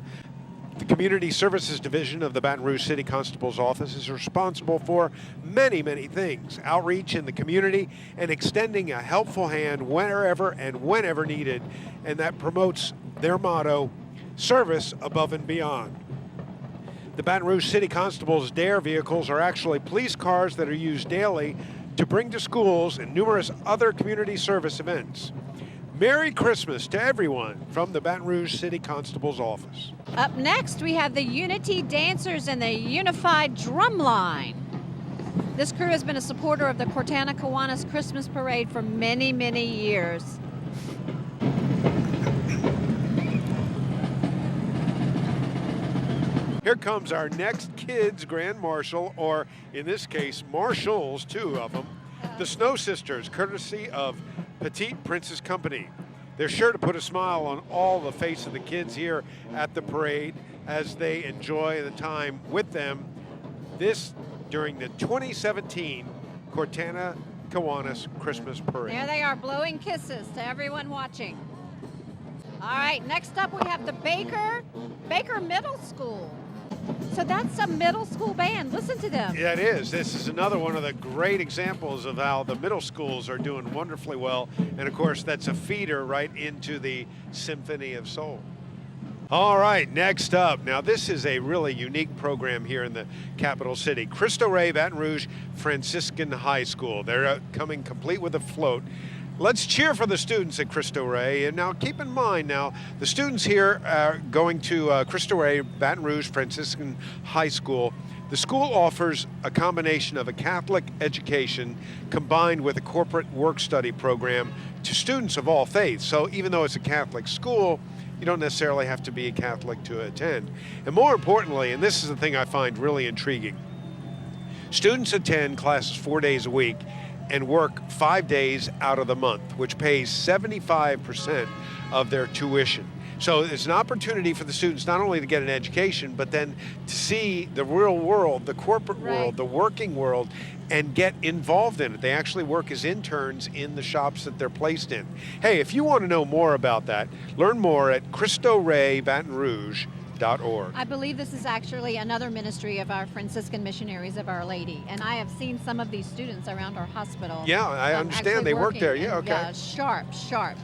The Community Services Division of the Baton Rouge City Constable's Office is responsible for many, many things: outreach in the community and extending a helpful hand wherever and whenever needed, and that promotes their motto, service above and beyond. The Baton Rouge City Constable's DARE vehicles are actually police cars that are used daily to bring to schools and numerous other community service events. Merry Christmas to everyone from the Baton Rouge City Constable's Office. Up next, we have the Unity Dancers and the Unified Drumline. This crew has been a supporter of the Kiwanis Christmas Parade for many, many years. Here comes our next kids Grand Marshal, or in this case, marshals, two of them, the Snow Sisters, courtesy of Petite Princess Company. They're sure to put a smile on all the face of the kids here at the parade as they enjoy the time with them. This during the 2017 Kiwanis Christmas Parade. There they are, blowing kisses to everyone watching. All right, next up we have the Baker Middle School. So that's a middle school band. Listen to them. Yeah, it is. This is another one of the great examples of how the middle schools are doing wonderfully well. And of course, that's a feeder right into the Symphony of Soul. All right, next up. Now, this is a really unique program here in the capital city. Cristo Rey Baton Rouge Franciscan High School. They're coming complete with a float. Let's cheer for the students at Cristo Rey. And now keep in mind now, the students here are going to Cristo Rey Baton Rouge Franciscan High School. The school offers a combination of a Catholic education combined with a corporate work-study program to students of all faiths. So even though it's a Catholic school, you don't necessarily have to be a Catholic to attend. And more importantly, and this is the thing I find really intriguing, students attend classes 4 days a week and work 5 days out of the month, which pays 75% of their tuition. So it's an opportunity for the students not only to get an education, but then to see the real world, the corporate world, the working world, and get involved in it. They actually work as interns in the shops that they're placed in. Hey, if you want to know more about that, learn more at CristoReyBatonRouge.org. I believe this is actually another ministry of our Franciscan Missionaries of Our Lady, and I have seen some of these students around our hospital. Yeah, I understand they work there. Yeah, okay. Yeah, sharp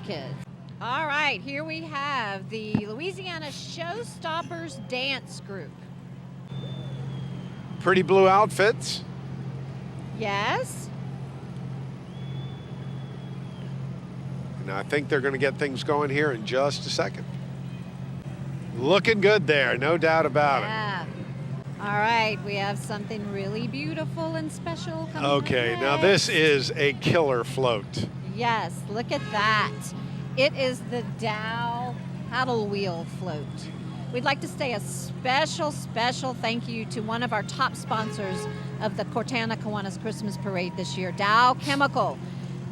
kids. All right, here we have the Louisiana Showstoppers Dance Group. Pretty blue outfits. Yes. And I think they're going to get things going here in just a second. Looking good there, no doubt about it. All right, we have something really beautiful and special coming Okay, up now next. this is a killer float. Yes, look at that. It is the Dow paddle wheel float. We'd like to say a special thank you to one of our top sponsors of the Kiwanis Christmas Parade this year, Dow Chemical.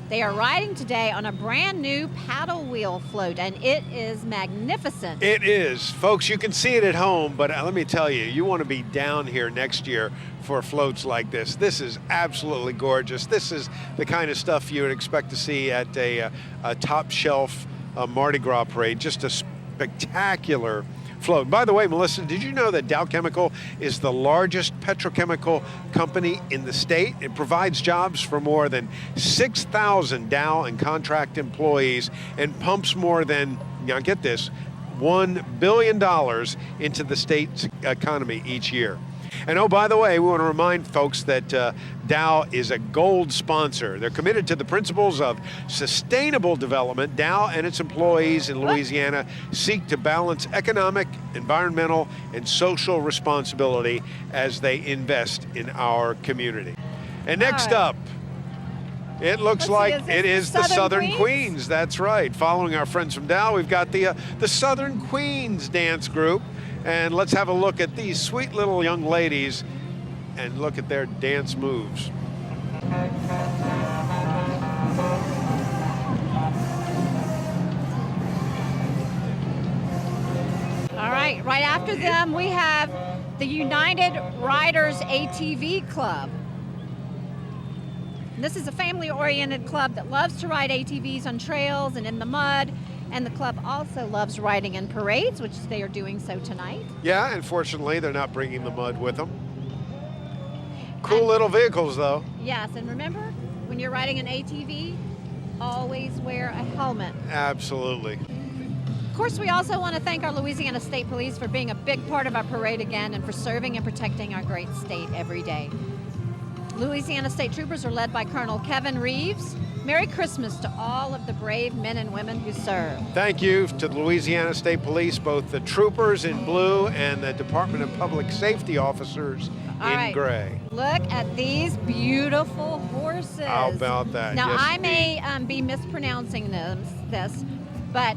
They are riding today on a brand new paddle wheel float, and it is magnificent. It is. Folks, you can see it at home, but let me tell you, you want to be down here next year for floats like this. This is absolutely gorgeous. This is the kind of stuff you would expect to see at a top shelf Mardi Gras parade. Just a spectacular float. By the way, Melissa, did you know that Dow Chemical is the largest petrochemical company in the state? It provides jobs for more than 6,000 Dow and contract employees and pumps more than, now get this, $1 billion into the state's economy each year. And oh, by the way, we want to remind folks that Dow is a gold sponsor. They're committed to the principles of sustainable development. Dow and its employees in Louisiana seek to balance economic, environmental, and social responsibility as they invest in our community. And next up, it looks like it is the Southern Queens. That's right. Following our friends from Dow, we've got the Southern Queens dance group. And let's have a look at these sweet little young ladies and look at their dance moves. All right, right after them, we have the United Riders ATV Club. And this is a family-oriented club that loves to ride ATVs on trails and in the mud. And the club also loves riding in parades, which they are doing so tonight. Yeah, unfortunately, they're not bringing the mud with them. Cool little vehicles, though. Yes, and remember, when you're riding an ATV, always wear a helmet. Absolutely. Of course, we also want to thank our Louisiana State Police for being a big part of our parade again and for serving and protecting our great state every day. Louisiana State Troopers are led by Colonel Kevin Reeves. Merry Christmas to all of the brave men and women who serve. Thank you to the Louisiana State Police, both the troopers in blue and the Department of Public Safety officers in gray. Look at these beautiful horses. How about that? Now, Yes, I may be mispronouncing this, but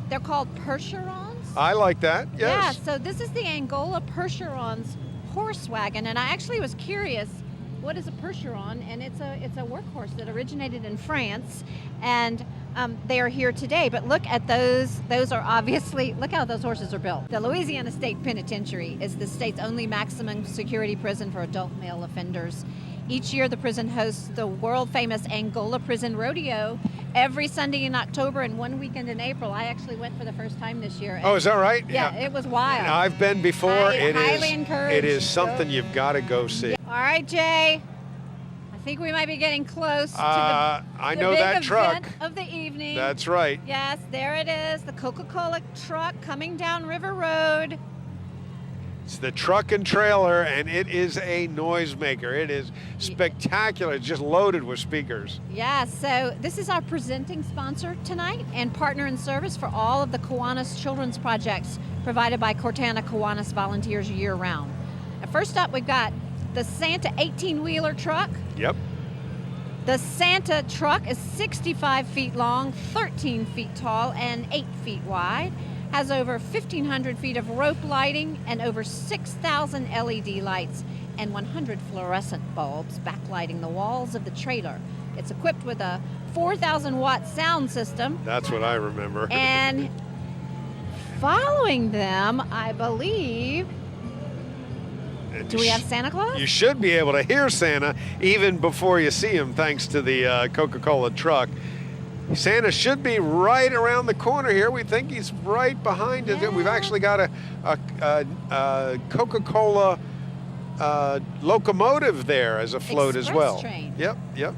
they're called Percherons. I like that, yes. Yeah, so this is the Angola Percheron's horse wagon, and I actually was curious, what is a Percheron? And it's a workhorse that originated in France, and they are here today. But look at those. Those are obviously, look how those horses are built. The Louisiana State Penitentiary is the state's only maximum security prison for adult male offenders. Each year, the prison hosts the world-famous Angola Prison Rodeo every Sunday in October and one weekend in April. I actually went for the first time this year. Oh, is that right? Yeah, it was wild. I've been before. I highly encourage. It is something you've got to go see. All right, Jay. I think we might be getting close to I know big that truck event of the evening. That's right. Yes, there it is, the Coca-Cola truck coming down River Road. It's the truck and trailer, and it is a noisemaker. It is spectacular. It's just loaded with speakers. Yeah, so this is our presenting sponsor tonight and partner in service for all of the Kiwanis children's projects provided by Kiwanis volunteers year-round. First up, we've got the Santa 18-wheeler truck. Yep. The Santa truck is 65 feet long, 13 feet tall, and 8 feet wide. Has over 1,500 feet of rope lighting and over 6,000 LED lights and 100 fluorescent bulbs backlighting the walls of the trailer. It's equipped with a 4,000-watt sound system. That's what I remember. And following them, I believe, do we have Santa Claus? You should be able to hear Santa even before you see him, thanks to the Coca-Cola truck. Santa should be right around the corner here. We think he's right behind us. We've actually got a Coca-Cola locomotive there as a float as well. Train. Yep.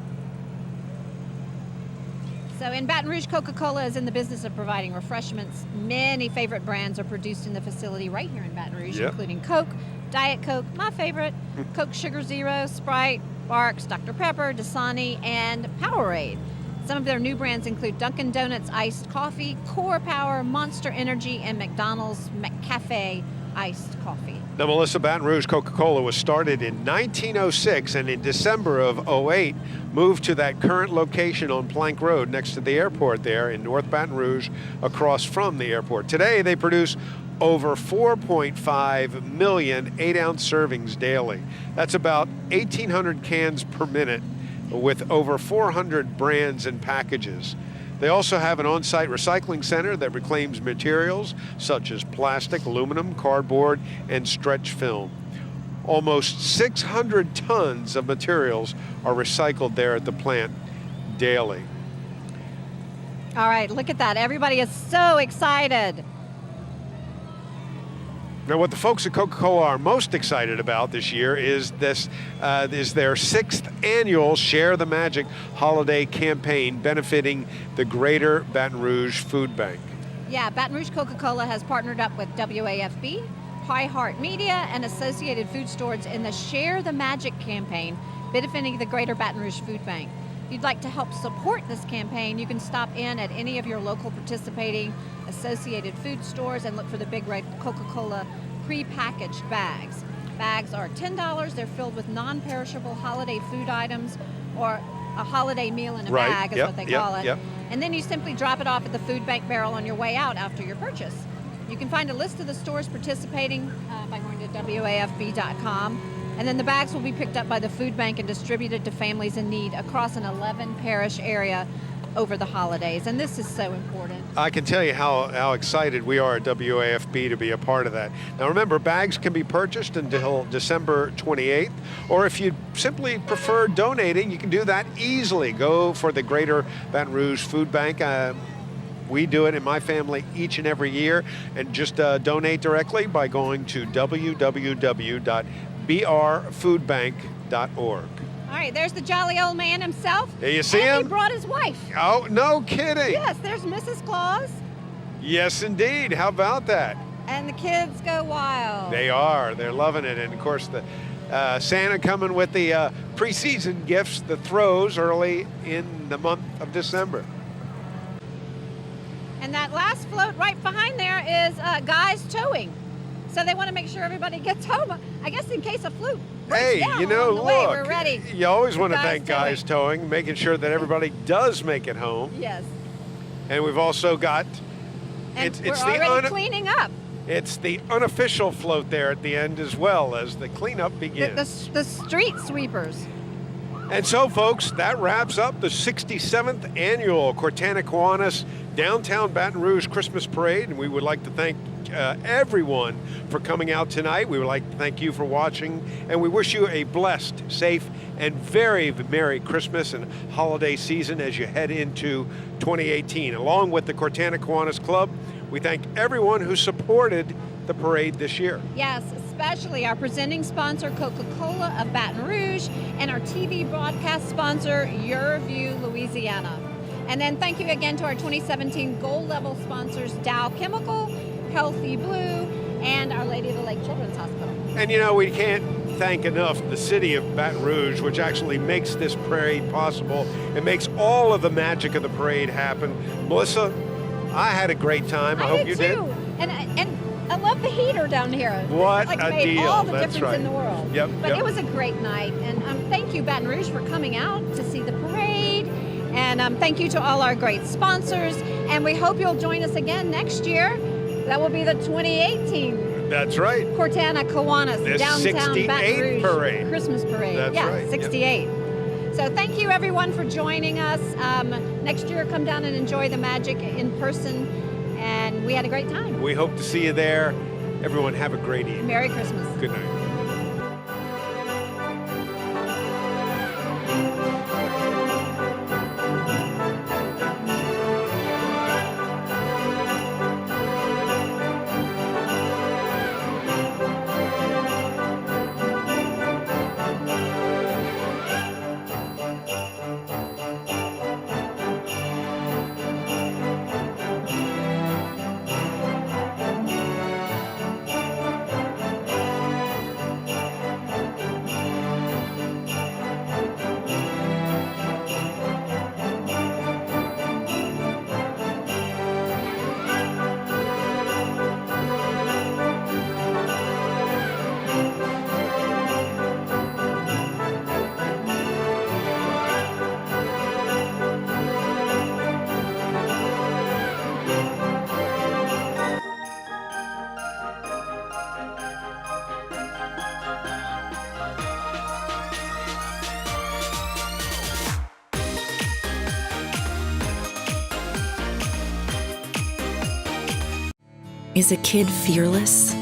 So in Baton Rouge, Coca-Cola is in the business of providing refreshments. Many favorite brands are produced in the facility right here in Baton Rouge, including Coke, Diet Coke, my favorite, Coke Sugar Zero, Sprite, Barks, Dr. Pepper, Dasani, and Powerade. Some of their new brands include Dunkin' Donuts Iced Coffee, Core Power, Monster Energy, and McDonald's McCafe Iced Coffee. Now, Melissa, Baton Rouge Coca-Cola was started in 1906 and in December of 08 moved to that current location on Plank Road next to the airport there in North Baton Rouge across from the airport. Today, they produce over 4.5 million 8-ounce servings daily. That's about 1,800 cans per minute, with over 400 brands and packages. They also have an on-site recycling center that reclaims materials such as plastic, aluminum, cardboard, and stretch film. Almost 600 tons of materials are recycled there at the plant daily. All right, look at that. Everybody is so excited. Now, what the folks at Coca-Cola are most excited about this year is their 6th annual Share the Magic holiday campaign benefiting the Greater Baton Rouge Food Bank. Yeah, Baton Rouge Coca-Cola has partnered up with WAFB, High Heart Media, and Associated Food Stores in the Share the Magic campaign benefiting the Greater Baton Rouge Food Bank. If you'd like to help support this campaign, you can stop in at any of your local participating Associated Food Stores and look for the big red Coca-Cola pre-packaged bags. Bags are $10. They're filled with non-perishable holiday food items, or a holiday meal in a bag is what they call it. And then you simply drop it off at the food bank barrel on your way out after your purchase. You can find a list of the stores participating by going to WAFB.com. And then the bags will be picked up by the food bank and distributed to families in need across an 11 parish area over the holidays. And this is so important. I can tell you how excited we are at WAFB to be a part of that. Now remember, bags can be purchased until December 28th, or if you simply prefer donating, you can do that easily. Go for the Greater Baton Rouge Food Bank. We do it in my family each and every year. And just donate directly by going to www.brfoodbank.org. All right, there's the jolly old man himself. There you see and him? He brought his wife. Oh, no kidding. Yes, there's Mrs. Claus. Yes, indeed. How about that? And the kids go wild. They are. They're loving it. And, of course, the Santa coming with the preseason gifts, the throws early in the month of December. And that last float right behind there is guys towing. So they want to make sure everybody gets home. I guess in case a float breaks down along the way, we're ready. You always want to thank towing. guys towing, making sure that everybody does make it home. Yes. And we've also got... And we're already cleaning up. It's the unofficial float there at the end as well as the cleanup begins. The street sweepers. And so, folks, that wraps up the 67th annual Cortana Kiwanis Downtown Baton Rouge Christmas Parade. And we would like to thank everyone for coming out tonight. We would like to thank you for watching. And we wish you a blessed, safe, and very Merry Christmas and holiday season as you head into 2018. Along with the Cortana Kiwanis Club, we thank everyone who supported the parade this year. Yes, especially our presenting sponsor, Coca-Cola of Baton Rouge, and our TV broadcast sponsor, Your View, Louisiana. And then thank you again to our 2017 gold level sponsors, Dow Chemical, Healthy Blue, and Our Lady of the Lake Children's Hospital. And you know, we can't thank enough the city of Baton Rouge, which actually makes this parade possible. It makes all of the magic of the parade happen. Melissa, I had a great time. I hope you did. And I love the heater down here. What like a made deal. all the That's difference right. in the world. Yep. But it was a great night. And thank you, Baton Rouge, for coming out to see the parade. And thank you to all our great sponsors. And we hope you'll join us again next year. That will be the 2018. That's right. Cortana Kiwanis The Downtown Baton Rouge parade. Christmas parade. That's right. 68. Yep. So thank you, everyone, for joining us. Next year, come down and enjoy the magic in person. And we had a great time. We hope to see you there. Everyone, have a great evening. Merry Christmas. Good night. Is a kid fearless?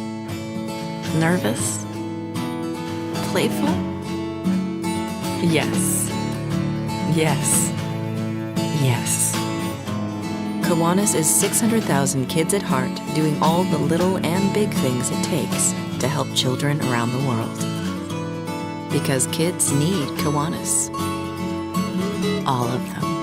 Nervous? Playful? Yes. Yes. Yes. Kiwanis is 600,000 kids at heart doing all the little and big things it takes to help children around the world. Because kids need Kiwanis. All of them.